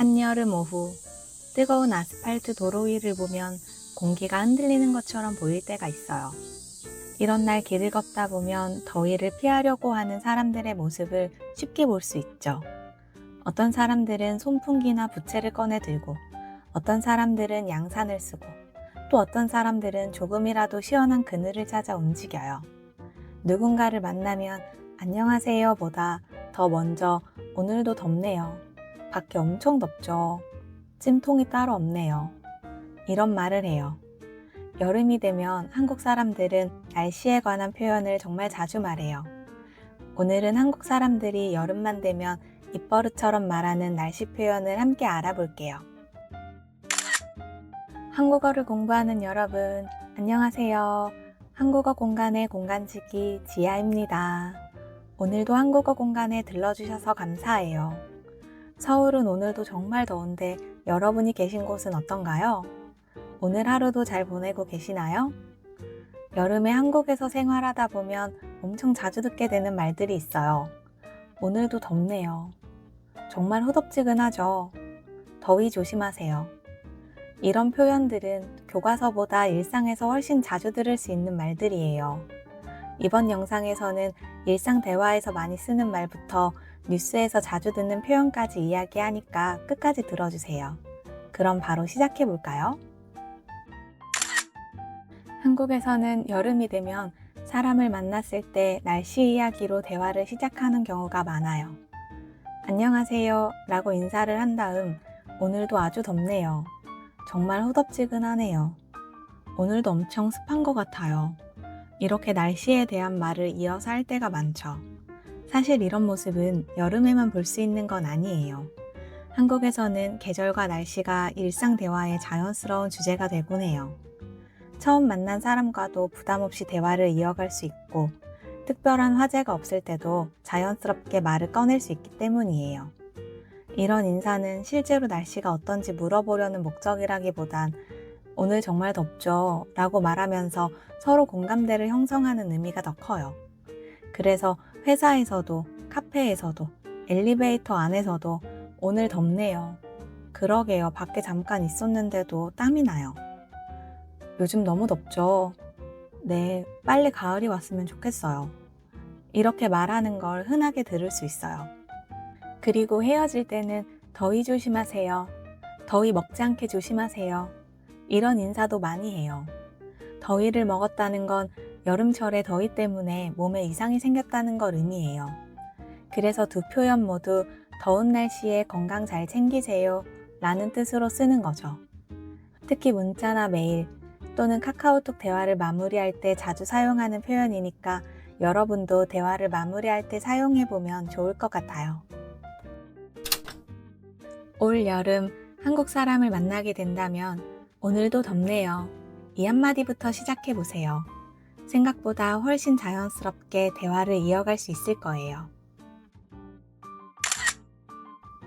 한여름 오후 뜨거운 아스팔트 도로 위를 보면 공기가 흔들리는 것처럼 보일 때가 있어요. 이런 날 길을 걷다 보면 더위를 피하려고 하는 사람들의 모습을 쉽게 볼 수 있죠. 어떤 사람들은 손풍기나 부채를 꺼내 들고, 어떤 사람들은 양산을 쓰고, 또 어떤 사람들은 조금이라도 시원한 그늘을 찾아 움직여요. 누군가를 만나면 안녕하세요 보다 더 먼저 오늘도 덥네요. 밖에 엄청 덥죠. 찜통이 따로 없네요. 이런 말을 해요. 여름이 되면 한국 사람들은 날씨에 관한 표현을 정말 자주 말해요. 오늘은 한국 사람들이 여름만 되면 입버릇처럼 말하는 날씨 표현을 함께 알아볼게요. 한국어를 공부하는 여러분, 안녕하세요. 한국어 공간의 공간지기 지아입니다. 오늘도 한국어 공간에 들러주셔서 감사해요. 서울은 오늘도 정말 더운데 여러분이 계신 곳은 어떤가요? 오늘 하루도 잘 보내고 계시나요? 여름에 한국에서 생활하다 보면 엄청 자주 듣게 되는 말들이 있어요. 오늘도 덥네요. 정말 후덥지근하죠? 더위 조심하세요. 이런 표현들은 교과서보다 일상에서 훨씬 자주 들을 수 있는 말들이에요. 이번 영상에서는 일상 대화에서 많이 쓰는 말부터 뉴스에서 자주 듣는 표현까지 이야기하니까 끝까지 들어주세요. 그럼 바로 시작해 볼까요? 한국에서는 여름이 되면 사람을 만났을 때 날씨 이야기로 대화를 시작하는 경우가 많아요. 안녕하세요 라고 인사를 한 다음 오늘도 아주 덥네요. 정말 후덥지근하네요. 오늘도 엄청 습한 것 같아요. 이렇게 날씨에 대한 말을 이어서 할 때가 많죠. 사실 이런 모습은 여름에만 볼 수 있는 건 아니에요. 한국에서는 계절과 날씨가 일상 대화의 자연스러운 주제가 되곤 해요. 처음 만난 사람과도 부담 없이 대화를 이어갈 수 있고, 특별한 화제가 없을 때도 자연스럽게 말을 꺼낼 수 있기 때문이에요. 이런 인사는 실제로 날씨가 어떤지 물어보려는 목적이라기보단 오늘 정말 덥죠? 라고 말하면서 서로 공감대를 형성하는 의미가 더 커요. 그래서 회사에서도, 카페에서도, 엘리베이터 안에서도 오늘 덥네요. 그러게요. 밖에 잠깐 있었는데도 땀이 나요. 요즘 너무 덥죠? 네, 빨리 가을이 왔으면 좋겠어요. 이렇게 말하는 걸 흔하게 들을 수 있어요. 그리고 헤어질 때는 더위 조심하세요. 더위 먹지 않게 조심하세요. 이런 인사도 많이 해요. 더위를 먹었다는 건 여름철에 더위 때문에 몸에 이상이 생겼다는 걸 의미해요. 그래서 두 표현 모두 더운 날씨에 건강 잘 챙기세요 라는 뜻으로 쓰는 거죠. 특히 문자나 메일 또는 카카오톡 대화를 마무리할 때 자주 사용하는 표현이니까 여러분도 대화를 마무리할 때 사용해보면 좋을 것 같아요. 올 여름 한국 사람을 만나게 된다면 오늘도 덥네요. 이 한마디부터 시작해보세요. 생각보다 훨씬 자연스럽게 대화를 이어갈 수 있을 거예요.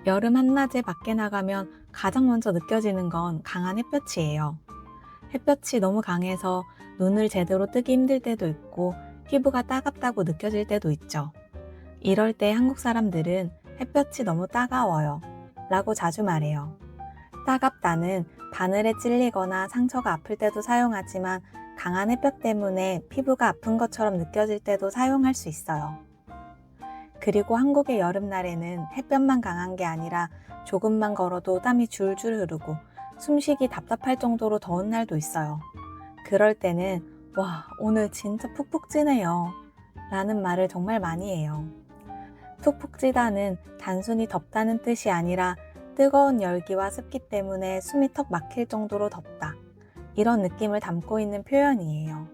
여름 한낮에 밖에 나가면 가장 먼저 느껴지는 건 강한 햇볕이에요. 햇볕이 너무 강해서 눈을 제대로 뜨기 힘들 때도 있고 피부가 따갑다고 느껴질 때도 있죠. 이럴 때 한국 사람들은 햇볕이 너무 따가워요 라고 자주 말해요. 따갑다는 바늘에 찔리거나 상처가 아플 때도 사용하지만 강한 햇볕 때문에 피부가 아픈 것처럼 느껴질 때도 사용할 수 있어요. 그리고 한국의 여름날에는 햇볕만 강한 게 아니라 조금만 걸어도 땀이 줄줄 흐르고 숨쉬기 답답할 정도로 더운 날도 있어요. 그럴 때는 와, 오늘 진짜 푹푹 찌네요 라는 말을 정말 많이 해요. 푹푹 찌다는 단순히 덥다는 뜻이 아니라 뜨거운 열기와 습기 때문에 숨이 턱 막힐 정도로 덥다. 이런 느낌을 담고 있는 표현이에요.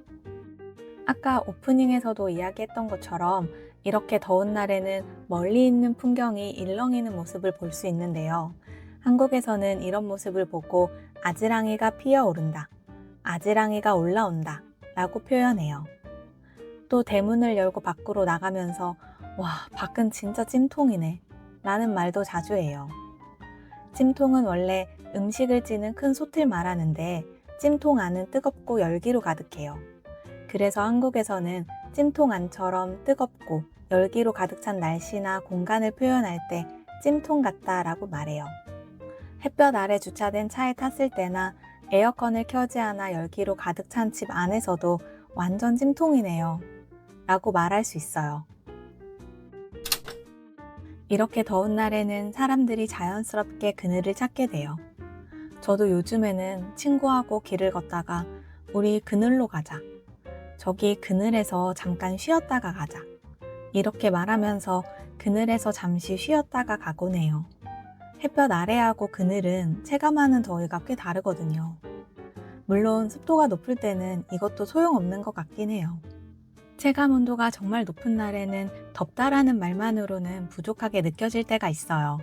아까 오프닝에서도 이야기했던 것처럼 이렇게 더운 날에는 멀리 있는 풍경이 일렁이는 모습을 볼 수 있는데요. 한국에서는 이런 모습을 보고 아지랑이가 피어오른다, 아지랑이가 올라온다 라고 표현해요. 또 대문을 열고 밖으로 나가면서 와, 밖은 진짜 찜통이네 라는 말도 자주 해요. 찜통은 원래 음식을 찌는 큰 솥을 말하는데 찜통 안은 뜨겁고 열기로 가득해요. 그래서 한국에서는 찜통 안처럼 뜨겁고 열기로 가득 찬 날씨나 공간을 표현할 때 찜통 같다 라고 말해요. 햇볕 아래 주차된 차에 탔을 때나 에어컨을 켜지 않아 열기로 가득 찬 집 안에서도 완전 찜통이네요. 라고 말할 수 있어요. 이렇게 더운 날에는 사람들이 자연스럽게 그늘을 찾게 돼요. 저도 요즘에는 친구하고 길을 걷다가 우리 그늘로 가자. 저기 그늘에서 잠깐 쉬었다가 가자. 이렇게 말하면서 그늘에서 잠시 쉬었다가 가곤 해요. 햇볕 아래하고 그늘은 체감하는 더위가 꽤 다르거든요. 물론 습도가 높을 때는 이것도 소용없는 것 같긴 해요. 체감 온도가 정말 높은 날에는 덥다라는 말만으로는 부족하게 느껴질 때가 있어요.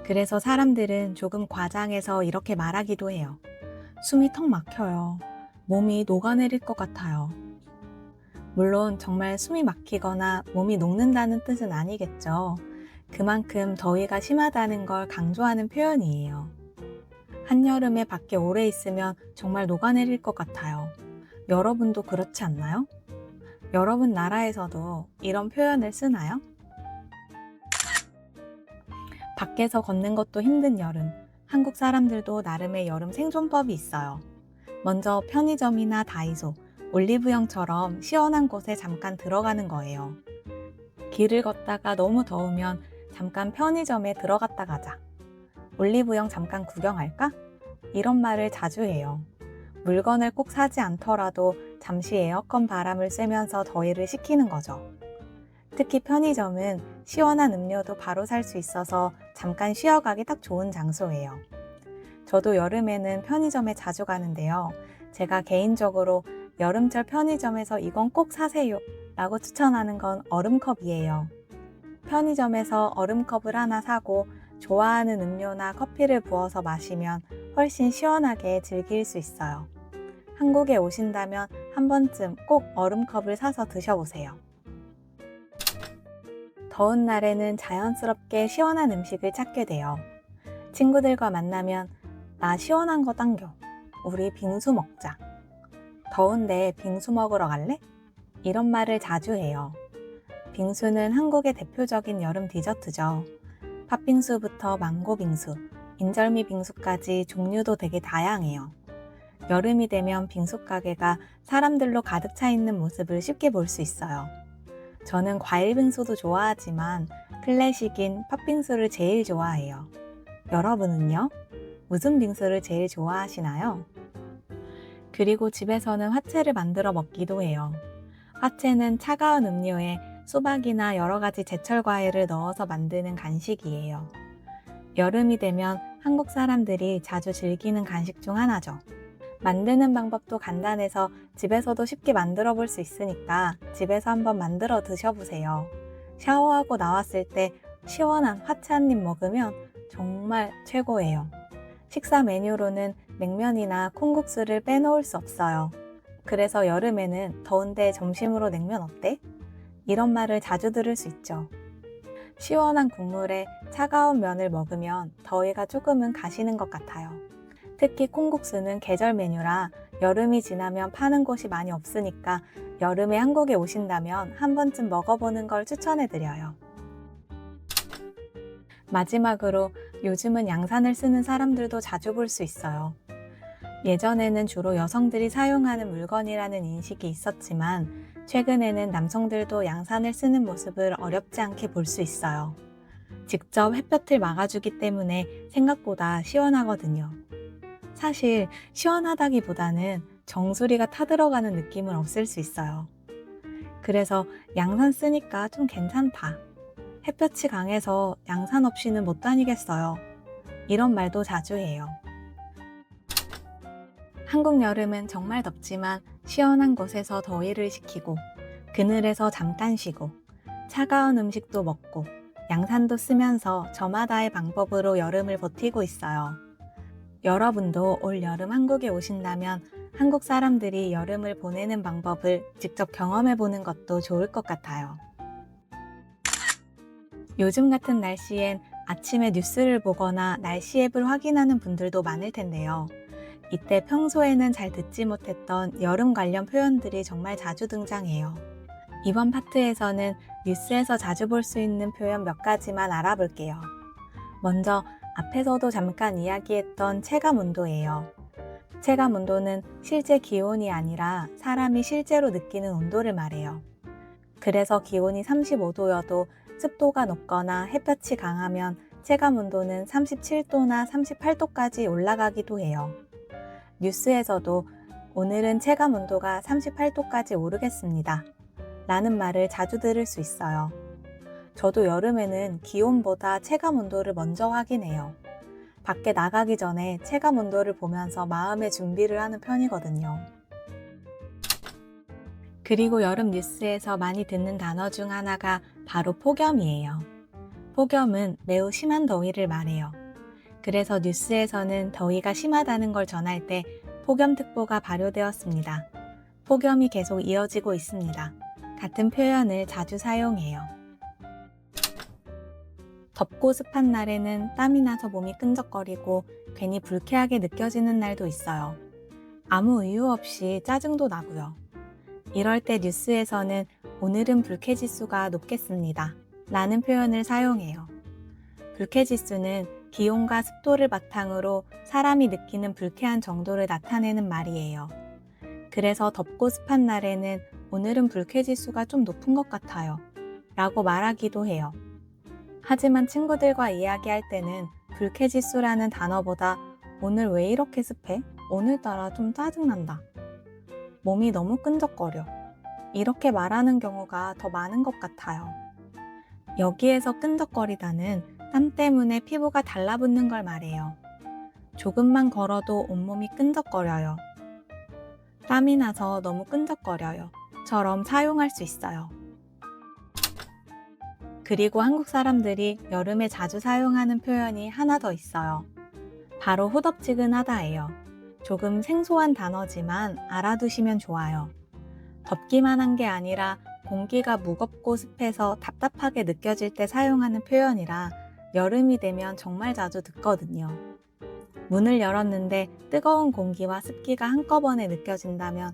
그래서 사람들은 조금 과장해서 이렇게 말하기도 해요. 숨이 턱 막혀요. 몸이 녹아내릴 것 같아요. 물론 정말 숨이 막히거나 몸이 녹는다는 뜻은 아니겠죠. 그만큼 더위가 심하다는 걸 강조하는 표현이에요. 한여름에 밖에 오래 있으면 정말 녹아내릴 것 같아요. 여러분도 그렇지 않나요? 여러분 나라에서도 이런 표현을 쓰나요? 밖에서 걷는 것도 힘든 여름, 한국 사람들도 나름의 여름 생존법이 있어요. 먼저 편의점이나 다이소, 올리브영처럼 시원한 곳에 잠깐 들어가는 거예요. 길을 걷다가 너무 더우면 잠깐 편의점에 들어갔다 가자. 올리브영 잠깐 구경할까? 이런 말을 자주 해요. 물건을 꼭 사지 않더라도 잠시 에어컨 바람을 쐬면서 더위를 식히는 거죠. 특히 편의점은 시원한 음료도 바로 살 수 있어서 잠깐 쉬어가기 딱 좋은 장소예요. 저도 여름에는 편의점에 자주 가는데요. 제가 개인적으로 여름철 편의점에서 이건 꼭 사세요 라고 추천하는 건 얼음컵이에요. 편의점에서 얼음컵을 하나 사고 좋아하는 음료나 커피를 부어서 마시면 훨씬 시원하게 즐길 수 있어요. 한국에 오신다면 한 번쯤 꼭 얼음컵을 사서 드셔보세요. 더운 날에는 자연스럽게 시원한 음식을 찾게 돼요. 친구들과 만나면 나 시원한 거 당겨. 우리 빙수 먹자. 더운데 빙수 먹으러 갈래? 이런 말을 자주 해요. 빙수는 한국의 대표적인 여름 디저트죠. 팥빙수부터 망고빙수, 인절미 빙수까지 종류도 되게 다양해요. 여름이 되면 빙수 가게가 사람들로 가득 차 있는 모습을 쉽게 볼 수 있어요. 저는 과일 빙수도 좋아하지만 클래식인 팥빙수를 제일 좋아해요. 여러분은요? 무슨 빙수를 제일 좋아하시나요? 그리고 집에서는 화채를 만들어 먹기도 해요. 화채는 차가운 음료에 수박이나 여러 가지 제철 과일을 넣어서 만드는 간식이에요. 여름이 되면 한국 사람들이 자주 즐기는 간식 중 하나죠. 만드는 방법도 간단해서 집에서도 쉽게 만들어 볼 수 있으니까 집에서 한번 만들어 드셔보세요. 샤워하고 나왔을 때 시원한 화채 한 입 먹으면 정말 최고예요. 식사 메뉴로는 냉면이나 콩국수를 빼놓을 수 없어요. 그래서 여름에는 더운데 점심으로 냉면 어때? 이런 말을 자주 들을 수 있죠. 시원한 국물에 차가운 면을 먹으면 더위가 조금은 가시는 것 같아요. 특히 콩국수는 계절 메뉴라 여름이 지나면 파는 곳이 많이 없으니까 여름에 한국에 오신다면 한 번쯤 먹어보는 걸 추천해드려요. 마지막으로 요즘은 양산을 쓰는 사람들도 자주 볼 수 있어요. 예전에는 주로 여성들이 사용하는 물건이라는 인식이 있었지만 최근에는 남성들도 양산을 쓰는 모습을 어렵지 않게 볼 수 있어요. 직접 햇볕을 막아주기 때문에 생각보다 시원하거든요. 사실 시원하다기보다는 정수리가 타들어가는 느낌은 없을 수 있어요. 그래서 양산 쓰니까 좀 괜찮다. 햇볕이 강해서 양산 없이는 못 다니겠어요. 이런 말도 자주 해요. 한국 여름은 정말 덥지만 시원한 곳에서 더위를 식히고 그늘에서 잠깐 쉬고 차가운 음식도 먹고 양산도 쓰면서 저마다의 방법으로 여름을 버티고 있어요. 여러분도 올 여름 한국에 오신다면 한국 사람들이 여름을 보내는 방법을 직접 경험해 보는 것도 좋을 것 같아요. 요즘 같은 날씨엔 아침에 뉴스를 보거나 날씨 앱을 확인하는 분들도 많을 텐데요. 이때 평소에는 잘 듣지 못했던 여름 관련 표현들이 정말 자주 등장해요. 이번 파트에서는 뉴스에서 자주 볼 수 있는 표현 몇 가지만 알아볼게요. 먼저 앞에서도 잠깐 이야기했던 체감온도예요. 체감온도는 실제 기온이 아니라 사람이 실제로 느끼는 온도를 말해요. 그래서 기온이 35도여도 습도가 높거나 햇볕이 강하면 체감온도는 37도나 38도까지 올라가기도 해요. 뉴스에서도 오늘은 체감온도가 38도까지 오르겠습니다 라는 말을 자주 들을 수 있어요. 저도 여름에는 기온보다 체감온도를 먼저 확인해요. 밖에 나가기 전에 체감온도를 보면서 마음의 준비를 하는 편이거든요. 그리고 여름 뉴스에서 많이 듣는 단어 중 하나가 바로 폭염이에요. 폭염은 매우 심한 더위를 말해요. 그래서 뉴스에서는 더위가 심하다는 걸 전할 때 폭염특보가 발효되었습니다. 폭염이 계속 이어지고 있습니다. 같은 표현을 자주 사용해요. 덥고 습한 날에는 땀이 나서 몸이 끈적거리고 괜히 불쾌하게 느껴지는 날도 있어요. 아무 이유 없이 짜증도 나고요. 이럴 때 뉴스에서는 오늘은 불쾌지수가 높겠습니다 라는 표현을 사용해요. 불쾌지수는 기온과 습도를 바탕으로 사람이 느끼는 불쾌한 정도를 나타내는 말이에요. 그래서 덥고 습한 날에는 오늘은 불쾌지수가 좀 높은 것 같아요 라고 말하기도 해요. 하지만 친구들과 이야기할 때는 불쾌지수라는 단어보다 오늘 왜 이렇게 습해? 오늘따라 좀 짜증난다. 몸이 너무 끈적거려. 이렇게 말하는 경우가 더 많은 것 같아요. 여기에서 끈적거리다는 땀 때문에 피부가 달라붙는 걸 말해요. 조금만 걸어도 온몸이 끈적거려요. 땀이 나서 너무 끈적거려요. 처럼 사용할 수 있어요. 그리고 한국 사람들이 여름에 자주 사용하는 표현이 하나 더 있어요. 바로 후덥지근하다예요. 조금 생소한 단어지만 알아두시면 좋아요. 덥기만 한 게 아니라 공기가 무겁고 습해서 답답하게 느껴질 때 사용하는 표현이라 여름이 되면 정말 자주 듣거든요. 문을 열었는데 뜨거운 공기와 습기가 한꺼번에 느껴진다면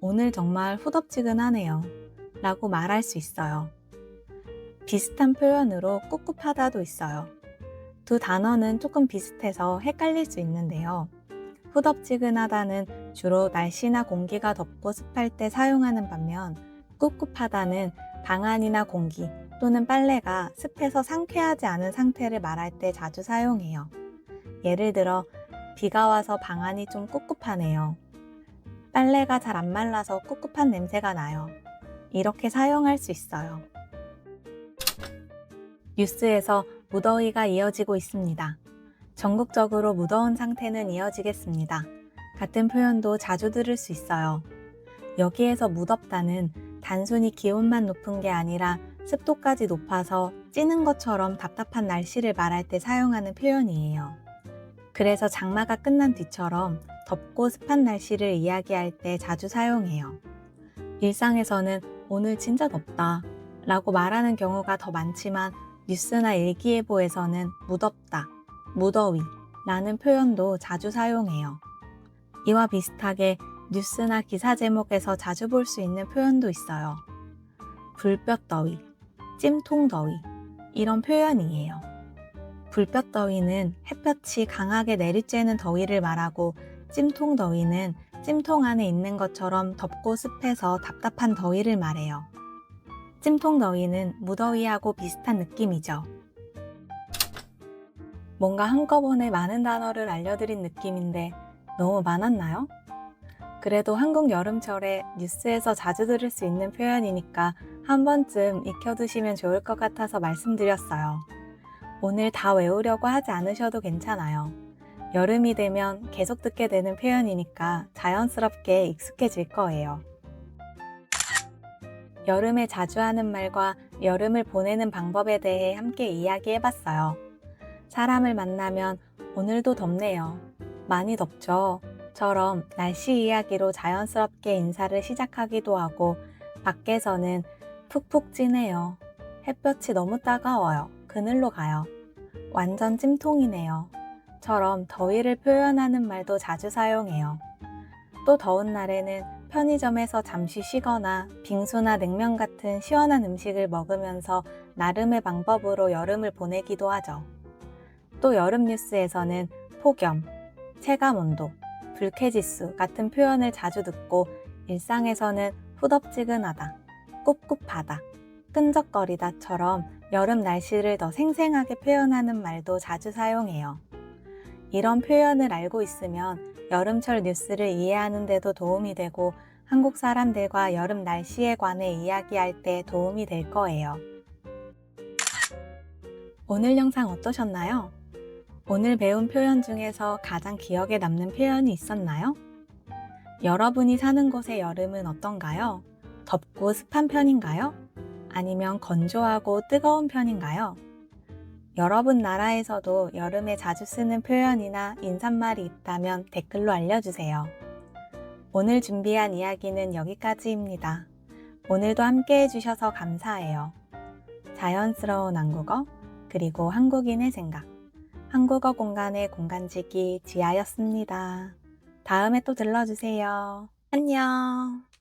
오늘 정말 후덥지근하네요 라고 말할 수 있어요. 비슷한 표현으로 꿉꿉하다도 있어요. 두 단어는 조금 비슷해서 헷갈릴 수 있는데요. 후덥지근하다는 주로 날씨나 공기가 덥고 습할 때 사용하는 반면 꿉꿉하다는 방 안이나 공기 또는 빨래가 습해서 상쾌하지 않은 상태를 말할 때 자주 사용해요. 예를 들어 비가 와서 방 안이 좀 꿉꿉하네요. 빨래가 잘 안 말라서 꿉꿉한 냄새가 나요. 이렇게 사용할 수 있어요. 뉴스에서 무더위가 이어지고 있습니다. 전국적으로 무더운 상태는 이어지겠습니다. 같은 표현도 자주 들을 수 있어요. 여기에서 무덥다는 단순히 기온만 높은 게 아니라 습도까지 높아서 찌는 것처럼 답답한 날씨를 말할 때 사용하는 표현이에요. 그래서 장마가 끝난 뒤처럼 덥고 습한 날씨를 이야기할 때 자주 사용해요. 일상에서는 오늘 진짜 덥다 라고 말하는 경우가 더 많지만 뉴스나 일기예보에서는 무덥다, 무더위 라는 표현도 자주 사용해요. 이와 비슷하게 뉴스나 기사 제목에서 자주 볼 수 있는 표현도 있어요. 불볕더위, 찜통더위 이런 표현이에요. 불볕더위는 햇볕이 강하게 내리쬐는 더위를 말하고 찜통더위는 찜통 안에 있는 것처럼 덥고 습해서 답답한 더위를 말해요. 찜통더위는 무더위하고 비슷한 느낌이죠. 뭔가 한꺼번에 많은 단어를 알려드린 느낌인데 너무 많았나요? 그래도 한국 여름철에 뉴스에서 자주 들을 수 있는 표현이니까 한 번쯤 익혀두시면 좋을 것 같아서 말씀드렸어요. 오늘 다 외우려고 하지 않으셔도 괜찮아요. 여름이 되면 계속 듣게 되는 표현이니까 자연스럽게 익숙해질 거예요. 여름에 자주 하는 말과 여름을 보내는 방법에 대해 함께 이야기해봤어요. 사람을 만나면 오늘도 덥네요. 많이 덥죠? 처럼 날씨 이야기로 자연스럽게 인사를 시작하기도 하고 밖에서는 푹푹 찌네요. 햇볕이 너무 따가워요. 그늘로 가요. 완전 찜통이네요. 처럼 더위를 표현하는 말도 자주 사용해요. 또 더운 날에는 편의점에서 잠시 쉬거나 빙수나 냉면 같은 시원한 음식을 먹으면서 나름의 방법으로 여름을 보내기도 하죠. 또 여름 뉴스에서는 폭염, 체감온도, 불쾌지수 같은 표현을 자주 듣고 일상에서는 후덥지근하다, 꿉꿉하다, 끈적거리다처럼 여름 날씨를 더 생생하게 표현하는 말도 자주 사용해요. 이런 표현을 알고 있으면 여름철 뉴스를 이해하는 데도 도움이 되고 한국 사람들과 여름 날씨에 관해 이야기할 때 도움이 될 거예요. 오늘 영상 어떠셨나요? 오늘 배운 표현 중에서 가장 기억에 남는 표현이 있었나요? 여러분이 사는 곳의 여름은 어떤가요? 덥고 습한 편인가요? 아니면 건조하고 뜨거운 편인가요? 여러분 나라에서도 여름에 자주 쓰는 표현이나 인사말이 있다면 댓글로 알려주세요. 오늘 준비한 이야기는 여기까지입니다. 오늘도 함께 해주셔서 감사해요. 자연스러운 한국어, 그리고 한국인의 생각. 한국어 공간의 공간지기 지아였습니다. 다음에 또 들러주세요. 안녕!